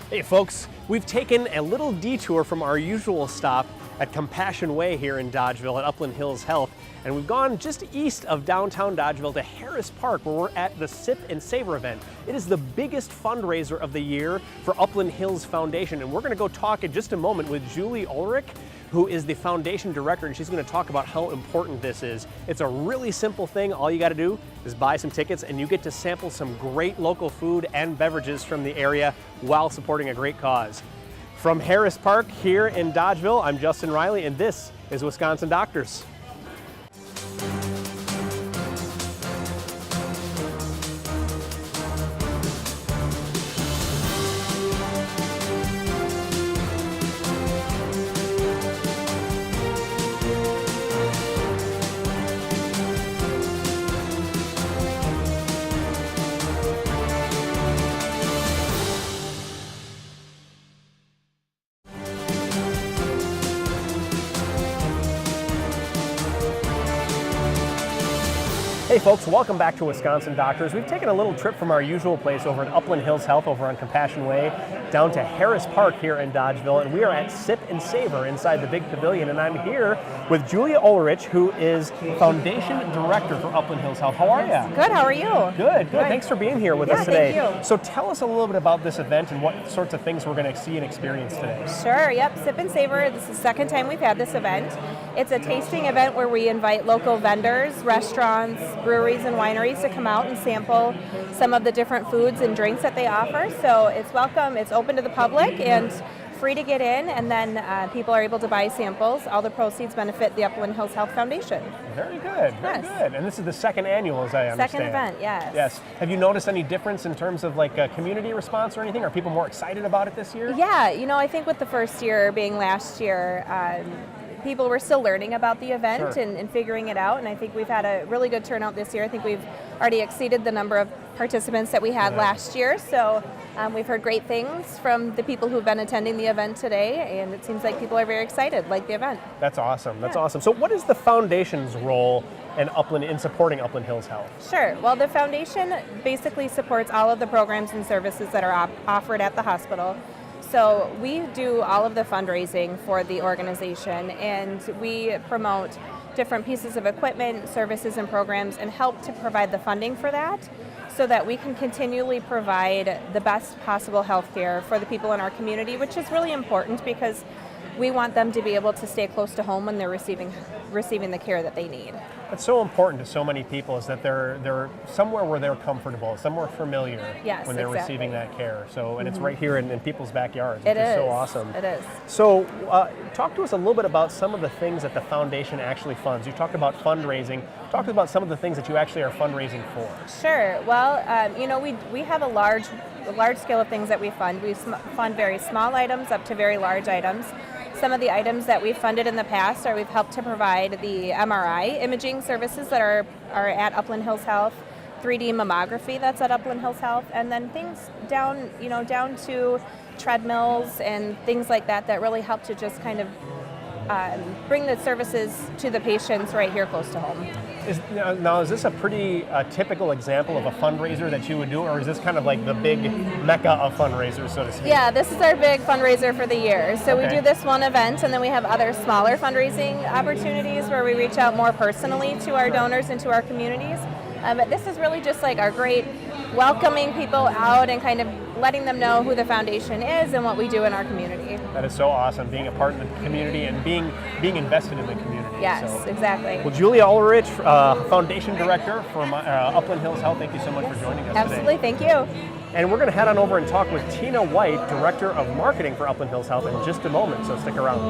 Hey folks, we've taken a little detour from our usual stop at Compassion Way here in Dodgeville at Upland Hills Health, and we've gone just east of downtown Dodgeville to Harris Park, where we're at the Sip and Savor event. It is the biggest fundraiser of the year for Upland Hills Foundation, and we're going to go talk in just a moment with Julie Ulrich, who is the foundation director, and she's going to talk about how important this is. It's a really simple thing. All you got to do is buy some tickets and you get to sample some great local food and beverages from the area while supporting a great cause. From Harris Park here in Dodgeville, I'm Justin Riley, and this is Wisconsin Doctors. Hey folks, welcome back to Wisconsin Doctors. We've taken a little trip from our usual place over at Upland Hills Health over on Compassion Way down to Harris Park here in Dodgeville, and we are at Sip and Savor inside the big pavilion, and I'm here with Julia Ulrich, who is Foundation Director for Upland Hills Health. How are you? Good, how are you? Good. Thanks for being here with us today. Thank you. So tell us a little bit about this event and what sorts of things we're going to see and experience today. Sure, yep, Sip and Savor. This is the second time we've had this event. It's a tasting event where we invite local vendors, restaurants, breweries, and wineries to come out and sample some of the different foods and drinks that they offer. So it's welcome, it's open to the public and free to get in, and then people are able to buy samples. All the proceeds benefit the Upland Hills Health Foundation. Very good, very good. And this is the second annual, as I understand. Second event, yes. Yes. Have you noticed any difference in terms of like a community response or anything? Are people more excited about it this year? Yeah, you know, I think with the first year being last year, people were still learning about the event. Sure. and figuring it out, and I think we've had a really good turnout this year. I think we've already exceeded the number of participants that we had last year, so we've heard great things from the people who've been attending the event today, and it seems like people are very excited, like the event. That's awesome, that's awesome. So what is the foundation's role in supporting Upland Hills Health? Sure, well the foundation basically supports all of the programs and services that are offered at the hospital. So we do all of the fundraising for the organization, and we promote different pieces of equipment, services, and programs, and help to provide the funding for that so that we can continually provide the best possible health care for the people in our community, which is really important because we want them to be able to stay close to home when they're receiving the care that they need. It's so important to so many people is that they're somewhere where they're comfortable, somewhere familiar when they're receiving that care. So, and it's right here in people's backyards, which is so awesome. It is. So, talk to us a little bit about some of the things that the foundation actually funds. You talked about fundraising. Talk about some of the things that you actually are fundraising for. Sure. Well, you know, we have a large scale of things that we fund. We fund very small items up to very large items. Some of the items that we've funded in the past are we've helped to provide the MRI imaging services that are at Upland Hills Health, 3D mammography that's at Upland Hills Health, and then things down to treadmills and things like that really help to just kind of bring the services to the patients right here close to home. Now, is this a pretty typical example of a fundraiser that you would do, or is this kind of like the big mecca of fundraisers, so to speak? Yeah, this is our big fundraiser for the year. So we do this one event, and then we have other smaller fundraising opportunities where we reach out more personally to our donors and to our communities. But this is really just like our great welcoming people out and kind of letting them know who the foundation is and what we do in our community. That is so awesome, being a part of the community and being invested in the community. Yes, exactly. Well, Julia Ulrich, Foundation Director for Upland Hills Health, thank you so much for joining us today. Absolutely, thank you. And we're going to head on over and talk with Tina White, Director of Marketing for Upland Hills Health, in just a moment, so stick around.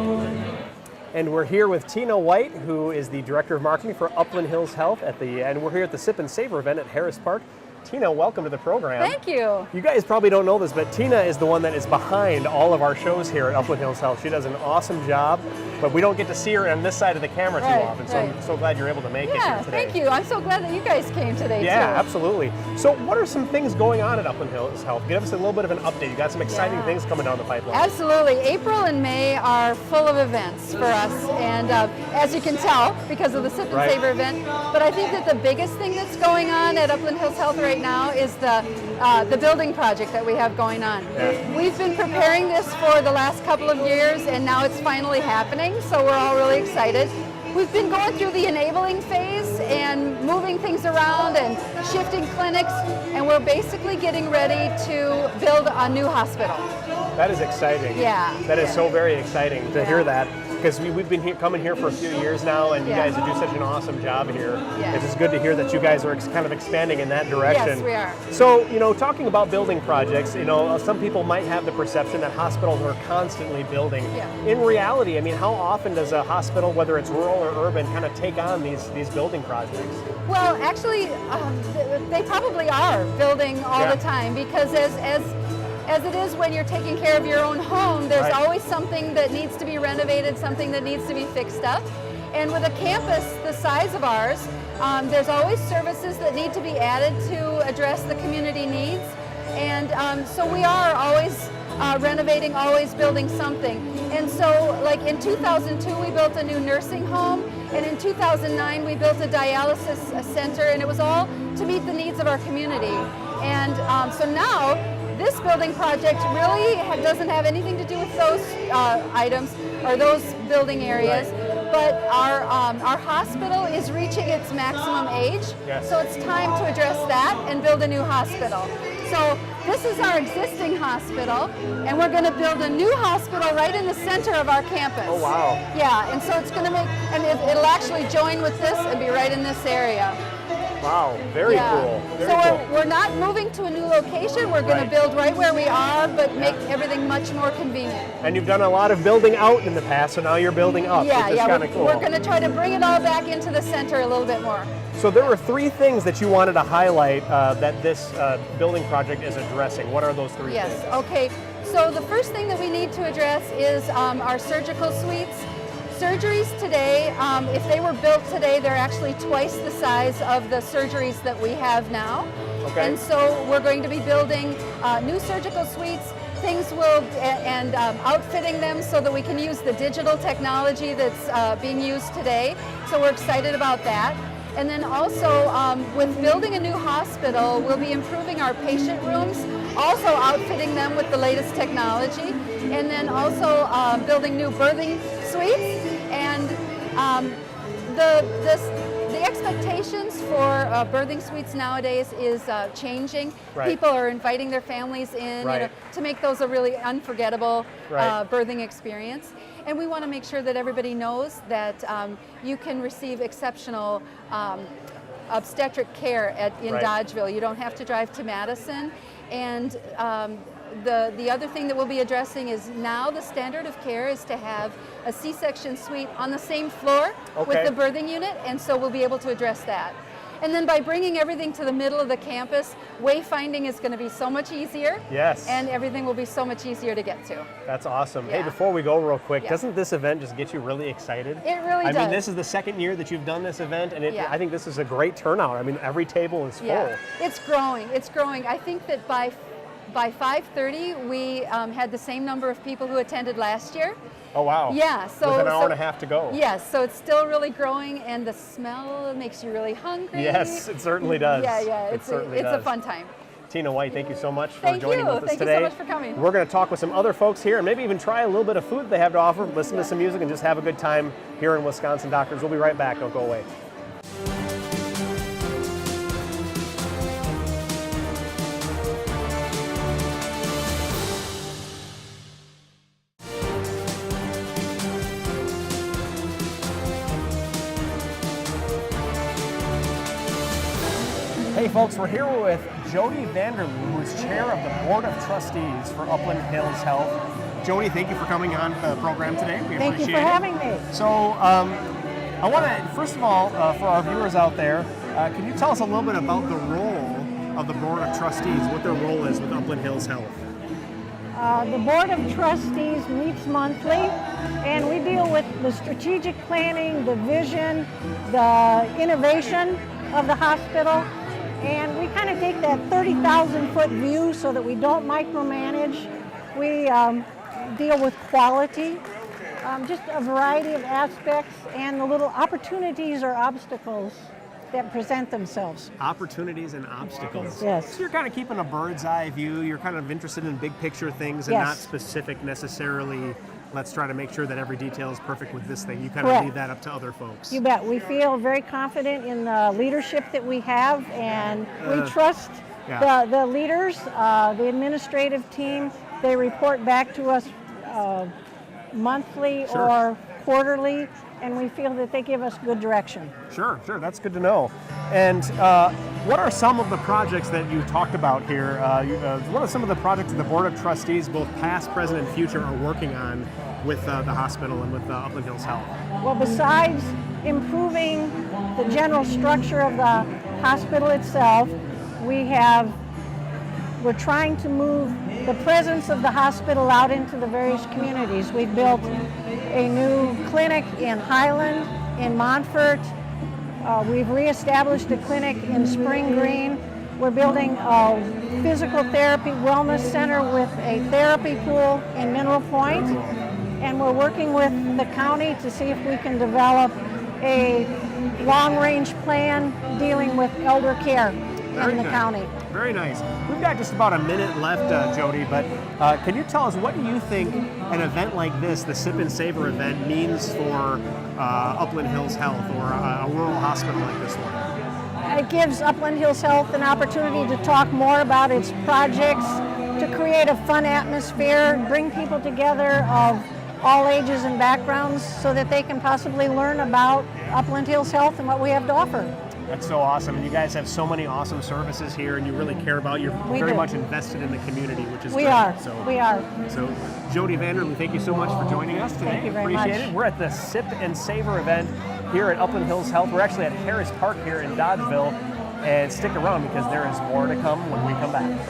And we're here with Tina White, who is the Director of Marketing for Upland Hills Health, and we're here at the Sip and Savor event at Harris Park. Tina, welcome to the program. Thank you. You guys probably don't know this, but Tina is the one that is behind all of our shows here at Upland Hills Health. She does an awesome job, but we don't get to see her on this side of the camera too often, so I'm so glad you're able to make it here today. Thank you. I'm so glad that you guys came today too. Yeah, absolutely. So what are some things going on at Upland Hills Health? Give us a little bit of an update. You got some exciting things coming down the pipeline. Absolutely. April and May are full of events for us, and as you can tell, because of the Sip and Savor event. But I think that the biggest thing that's going on at Upland Hills Health right right now is the building project that we have going on. Yeah. We've been preparing this for the last couple of years, and now it's finally happening, so we're all really excited. We've been going through the enabling phase and moving things around and shifting clinics, and we're basically getting ready to build a new hospital. That is exciting. Yeah. That is so very exciting to hear that, because we've been coming here for a few years now, and you guys do such an awesome job here. Yeah. It's just good to hear that you guys are kind of expanding in that direction. Yes, we are. So, talking about building projects, some people might have the perception that hospitals are constantly building. Yeah. In reality, I mean, how often does a hospital, whether it's rural or urban, kind of take on these building projects? Well, actually, they probably are building all the time, because as it is when you're taking care of your own home, there's always something that needs to be renovated, something that needs to be fixed up. And with a campus the size of ours, there's always services that need to be added to address the community needs. And so we are always renovating, always building something. And so, like in 2002, we built a new nursing home, and in 2009, we built a dialysis center, and it was all to meet the needs of our community. And so now, this building project really doesn't have anything to do with those items or those building areas, but our hospital is reaching its maximum age, so it's time to address that and build a new hospital. So this is our existing hospital, and we're going to build a new hospital right in the center of our campus. Oh, wow. Yeah, and so it's going to it'll actually join with this and be right in this area. Wow, very cool. Very cool. We're not moving to a new location. We're going to build right where we are, but make everything much more convenient. And you've done a lot of building out in the past, so now you're building up, which is kind of cool. We're going to try to bring it all back into the center a little bit more. So there were 3 things that you wanted to highlight that this building project is addressing. What are those 3 things? Yes, okay. So the first thing that we need to address is our surgical suites. Surgeries today, if they were built today, they're actually twice the size of the surgeries that we have now. Okay. And so we're going to be building new surgical suites, and outfitting them so that we can use the digital technology that's being used today. So we're excited about that. And then also, with building a new hospital, we'll be improving our patient rooms, also outfitting them with the latest technology, and then also building new birthing suites. And the expectations for birthing suites nowadays is changing. People are inviting their families in to make those a really unforgettable birthing experience. And we want to make sure that everybody knows that you can receive exceptional obstetric care in Dodgeville. You don't have to drive to Madison. And the other thing that we'll be addressing is now the standard of care is to have a C-section suite on the same floor with the birthing unit, and so we'll be able to address that. And then by bringing everything to the middle of the campus, wayfinding is going to be so much easier. Yes. And everything will be so much easier to get to. That's awesome. Yeah. Hey, before we go real quick, doesn't this event just get you really excited? It really does. I mean, this is the 2nd year that you've done this event, and I think this is a great turnout. I mean, every table is full. Yeah, it's growing. It's growing. I think that by 5:30, we had the same number of people who attended last year. Oh, wow. Yeah. So with an hour and a half to go. Yes, so it's still really growing, and the smell makes you really hungry. Yes, it certainly does. Yeah, it's a fun time. Tina White, thank you so much for joining with us Thank today. you so much for coming. We're going to talk with some other folks here and maybe even try a little bit of food they have to offer, listen to some music, and just have a good time here in Wisconsin Doctors. We'll be right back. Don't go away. Hey folks, we're here with Jody Vanderloo, who is chair of the Board of Trustees for Upland Hills Health. Jody, thank you for coming on the program today. We Thank you appreciate for it. having me. So, I want to, first of all, for our viewers out there, can you tell us a little bit about the role of the Board of Trustees, what their role is with Upland Hills Health? The Board of Trustees meets monthly, and we deal with the strategic planning, the vision, the innovation of the hospital, and we kind of take that 30,000-foot view so that we don't micromanage. We deal with quality, just a variety of aspects, and the little opportunities or obstacles that present themselves. Opportunities and obstacles. Yes. So you're kind of keeping a bird's eye view. You're kind of interested in big picture things and Yes. not specific necessarily. Let's try to make sure that every detail is perfect with this thing. You kind Correct. of leave that up to other folks. You bet. We feel very confident in the leadership that we have, and we trust Yeah. the leaders, the administrative team. They report back to us monthly Sure. or quarterly, and we feel that they give us good direction. Sure, that's good to know. And what are some of the projects that you talked about here? What are some of the projects that the Board of Trustees, both past, present, and future, are working on with the hospital and with Upland Hills Health? Well, besides improving the general structure of the hospital itself, we're trying to move the presence of the hospital out into the various communities. We've built a new clinic in Highland, in Montfort. We've reestablished a clinic in Spring Green. We're building a physical therapy wellness center with a therapy pool in Mineral Point. And we're working with the county to see if we can develop a long-range plan dealing with elder care in the county. Very nice. We've got just about a minute left, Jody, but can you tell us, what do you think an event like this, the Sip and Savor event, means for Upland Hills Health or a rural hospital like this one? It gives Upland Hills Health an opportunity to talk more about its projects, to create a fun atmosphere, bring people together of all ages and backgrounds so that they can possibly learn about Upland Hills Health and what we have to offer. That's so awesome. And you guys have so many awesome services here, and you really care about, you're very much invested in the community, which is great. We are. So Jody Vanderloo, thank you so much for joining us today. Thank you very Appreciate much. it. We're at the Sip and Savor event here at Upland Hills Health. We're actually at Harris Park here in Dodgeville, and stick around because there is more to come when we come back.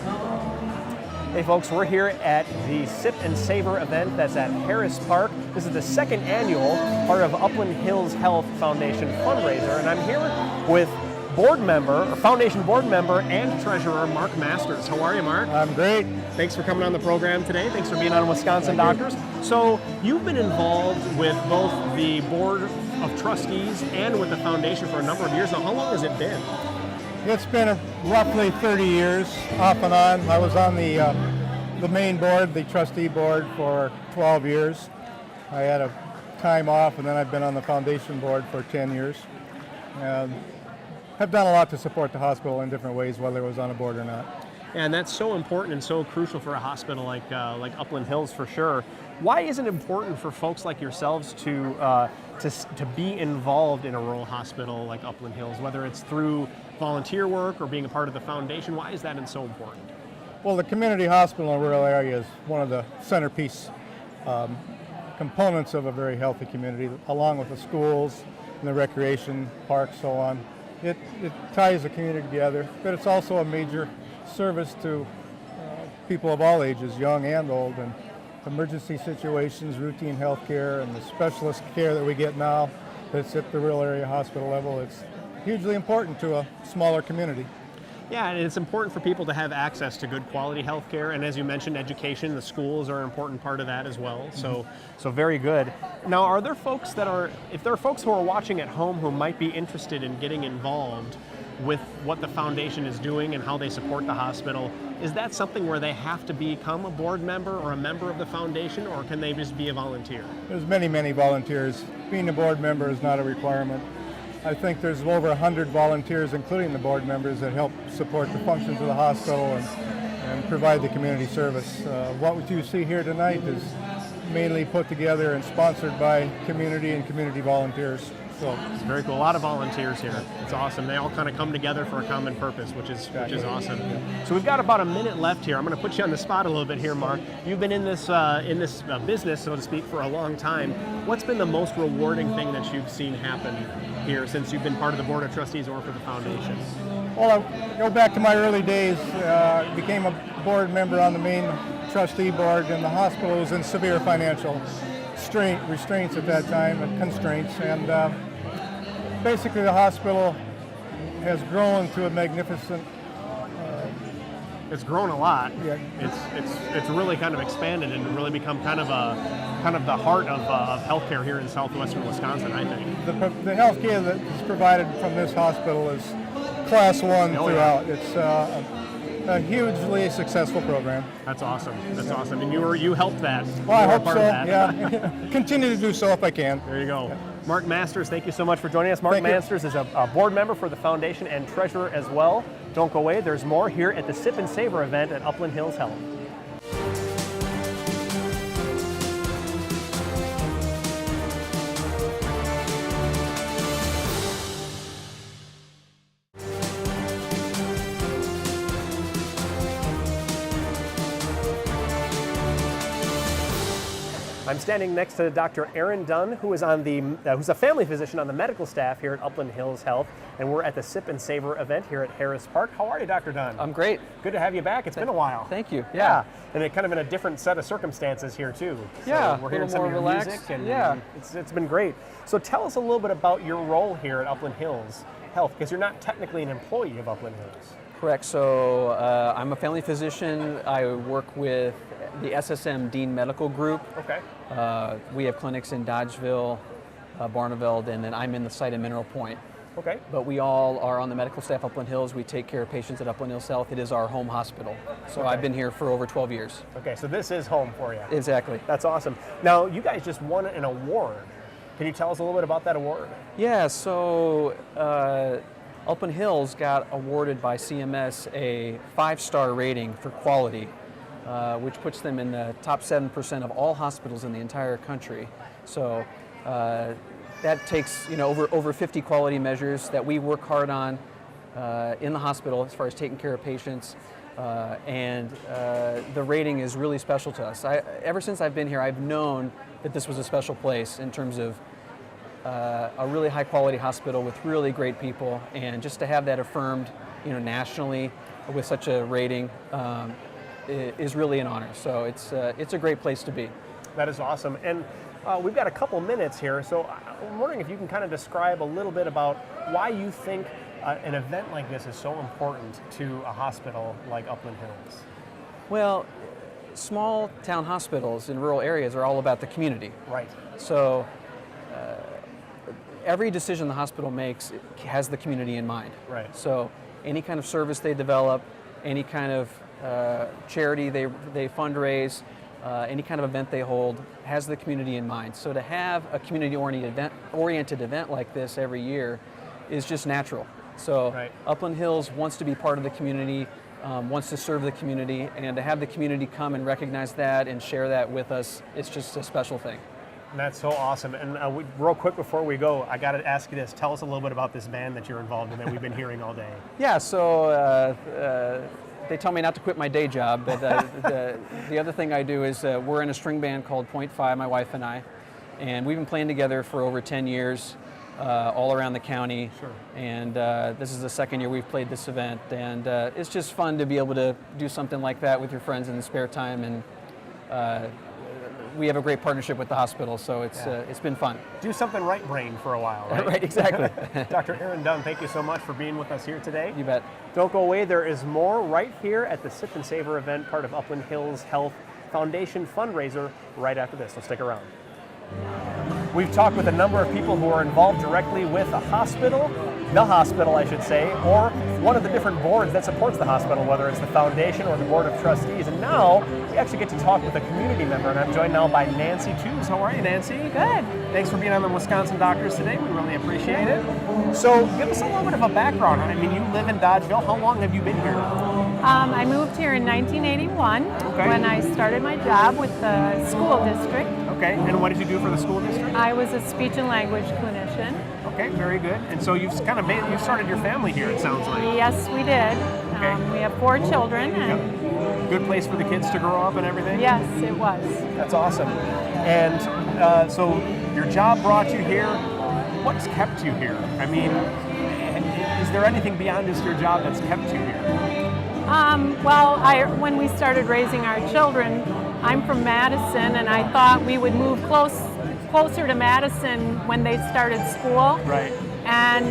Hey folks, we're here at the Sip and Savor event that's at Harris Park. This is the second annual part of Upland Hills Health Foundation fundraiser, and I'm here with Foundation board member and treasurer Mark Masters. How are you, Mark? I'm great. Thanks for coming on the program today. Thanks for being on Wisconsin Doctors. So you've been involved with both the Board of Trustees and with the foundation for a number of years now. How long has it been? It's been roughly 30 years, off and on. I was on the main board, the trustee board, for 12 years. I had a time off, and then I've been on the foundation board for 10 years. And have done a lot to support the hospital in different ways, whether it was on a board or not. And that's so important and so crucial for a hospital like Upland Hills, for sure. Why is it important for folks like yourselves to be involved in a rural hospital like Upland Hills, whether it's through volunteer work or being a part of the foundation? Why is that so important? Well, the community hospital in a rural area is one of the centerpiece components of a very healthy community, along with the schools and the recreation parks, so on. It ties the community together, but it's also a major service to people of all ages, young and old, and emergency situations, routine health care, and the specialist care that we get now that's at the rural area hospital level. It's hugely important to a smaller community. Yeah, and it's important for people to have access to good quality health care, and as you mentioned, education, the schools are an important part of that as well, so very good. Now, are there folks if there are folks who are watching at home who might be interested in getting involved with what the foundation is doing and how they support the hospital, is that something where they have to become a board member or a member of the foundation, or can they just be a volunteer? There's many, many volunteers. Being a board member is not a requirement. I think there's over 100 volunteers, including the board members, that help support the functions of the hospital and provide the community service. What you see here tonight is mainly put together and sponsored by community and community volunteers. So it's very cool. A lot of volunteers here. It's awesome. They all kind of come together for a common purpose, which is awesome. So we've got about a minute left here. I'm going to put you on the spot a little bit here, Mark. You've been in this business, so to speak, for a long time. What's been the most rewarding thing that you've seen happen here since you've been part of the Board of Trustees or for the foundation? Well, I go back to my early days. Became a board member on the main trustee board, and the hospital was in severe financial restraints at that time, and constraints, and basically the hospital has grown to a magnificent It's grown a lot. Yeah. It's really kind of expanded and really become kind of the heart of healthcare here in southwestern Wisconsin, I think. The health care that is provided from this hospital is class one throughout. It's a hugely successful program. That's awesome. That's awesome. And you helped that. Well, I You were a hope part so. of that. Yeah. Continue to do so if I can. There you go. Mark Masters, thank you so much for joining us. Mark Thank you. Masters is a board member for the foundation and treasurer as well. Don't go away. There's more here at the Sip and Savor event at Upland Hills Health. I'm standing next to Dr. Aaron Dunn, who is who's a family physician on the medical staff here at Upland Hills Health, and we're at the Sip and Savor event here at Harris Park. How are you, Dr. Dunn? I'm great. Good to have you back. It's been a while. Thank you. Yeah, and it kind of in a different set of circumstances here too. So Yeah, we're hearing a some little of more your relaxed. music, and Yeah. it's been great. So tell us a little bit about your role here at Upland Hills Health, because you're not technically an employee of Upland Hills. Correct. So I'm a family physician. I work with the SSM Dean Medical Group. Okay. We have clinics in Dodgeville, Barneveld, and then I'm in the site in Mineral Point. Okay. But we all are on the medical staff at Upland Hills. We take care of patients at Upland Hills Health. It is our home hospital. So Okay. I've been here for over 12 years. Okay, so this is home for you. Exactly. That's awesome. Now, you guys just won an award. Can you tell us a little bit about that award? Yeah, so Upland Hills got awarded by CMS a 5-star rating for quality, which puts them in the top 7% of all hospitals in the entire country. So that takes over 50 quality measures that we work hard on in the hospital as far as taking care of patients. And the rating is really special to us. Ever since I've been here, I've known that this was a special place in terms of a really high quality hospital with really great people, and just to have that affirmed, nationally with such a rating is really an honor. So it's a great place to be. That is awesome. And we've got a couple minutes here, so I'm wondering if you can kind of describe a little bit about why you think an event like this is so important to a hospital like Upland Hills. Well, small town hospitals in rural areas are all about the community. Right. So every decision the hospital makes has the community in mind. Right. So any kind of service they develop, any kind of charity they fundraise, any kind of event they hold has the community in mind. So to have a community-oriented event like this every year is just natural. So Right. Upland Hills wants to be part of the community, wants to serve the community, and to have the community come and recognize that and share that with us, it's just a special thing. And that's so awesome. And real quick before we go, I got to ask you this. Tell us a little bit about this band that you're involved in that we've been hearing all day. Yeah, so they tell me not to quit my day job, but the other thing I do is we're in a string band called Point 5, my wife and I, and we've been playing together for over 10 years all around the county. Sure. And this is the second year we've played this event, and it's just fun to be able to do something like that with your friends in the spare time, and we have a great partnership with the hospital, so it's been fun. Do something right brain for a while, right? Right, exactly. Dr. Aaron Dunn, thank you so much for being with us here today. You bet. Don't go away. There is more right here at the Sip and Savor event, part of Upland Hills Health Foundation fundraiser, right after this. So stick around. We've talked with a number of people who are involved directly with the hospital I should say, or one of the different boards that supports the hospital, whether it's the foundation or the board of trustees. And now we actually get to talk with a community member, and I'm joined now by Nancy Tews. How are you, Nancy? Good. Thanks for being on the Wisconsin Doctors today. We really appreciate it. So give us a little bit of a background. I mean, you live in Dodgeville. How long have you been here? I moved here in 1981 when I started my job with the school district. Okay, and what did you do for the school district? I was a speech and language clinician. Okay, very good. And so you've you started your family here, it sounds like. Yes, we did. Okay. We have 4 children. And Yep. Good place for the kids to grow up and everything? yes, it was. That's awesome. And so your job brought you here. What's kept you here? I mean, is there anything beyond just your job that's kept you here? Well, when we started raising our children, I'm from Madison, and I thought we would move closer to Madison when they started school. Right. And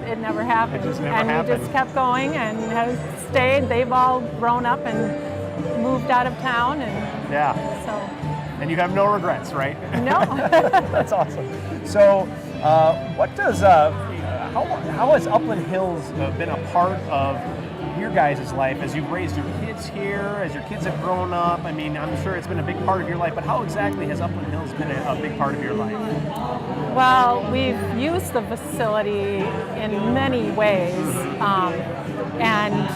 it it never happened. It just never and happened. we just kept going and have stayed. They've all grown up and moved out of town, and Yeah. so And you have no regrets, right? no. That's awesome. So, what does how has Upland Hills been a part of your guys' life as you've raised your kids here, as your kids have grown up? I mean, I'm sure it's been a big part of your life, but how exactly has Upland Hills been a big part of your life? Well, we've used the facility in many ways, and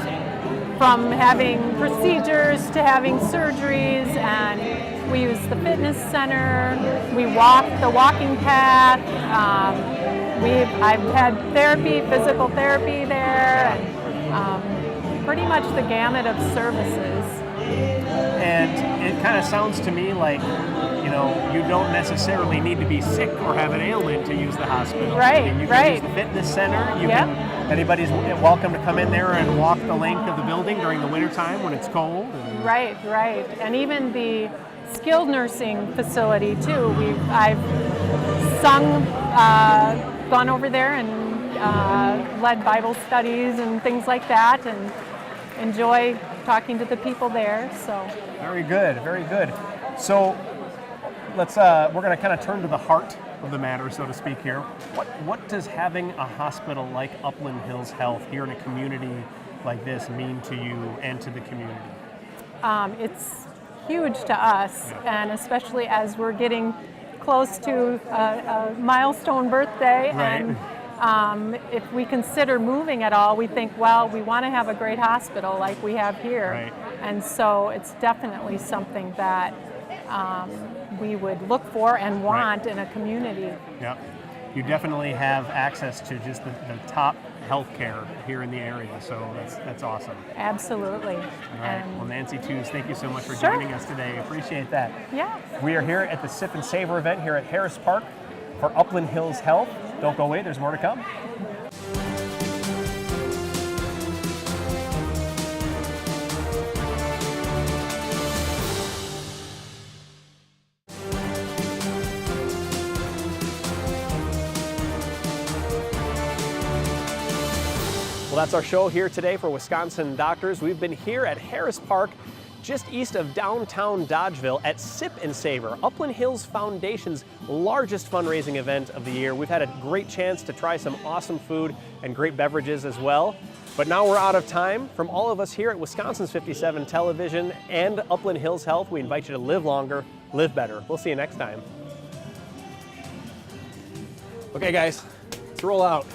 from having procedures to having surgeries, and we use the fitness center, we walk the walking path, I've had therapy, physical therapy there, and pretty much the gamut of services. And it kind of sounds to me like, you know, you don't necessarily need to be sick or have an ailment to use the hospital. Right, I mean, you can right. use the fitness center. You Yeah. can, anybody's welcome to come in there and walk the length of the building during the wintertime when it's cold. And Right, right. And even the skilled nursing facility too. I've sung, gone over there and led Bible studies and things like that, and enjoy talking to the people there. So very good, very good. So we're going to kind of turn to the heart of the matter, so to speak here. What does having a hospital like Upland Hills Health here in a community like this mean to you and to the community? It's huge to us, and especially as we're getting close to a milestone birthday, Right. and if we consider moving at all, we think, well, we want to have a great hospital like we have here. Right. And so it's definitely something that we would look for and want in a community. Yep. You definitely have access to just the top healthcare here in the area, so that's awesome. Absolutely. All right. Well, Nancy Tews, thank you so much for Sure. joining us today. Appreciate that. Yeah. We are here at the Sip and Savor event here at Harris Park for Upland Hills Health. Don't go away, there's more to come. Well, that's our show here today for Wisconsin Doctors. We've been here at Harris Park, just east of downtown Dodgeville, at Sip and Savor, Upland Hills Foundation's largest fundraising event of the year. We've had a great chance to try some awesome food and great beverages as well. But now we're out of time. From all of us here at Wisconsin's 57 Television and Upland Hills Health, we invite you to live longer, live better. We'll see you next time. Okay, guys, let's roll out.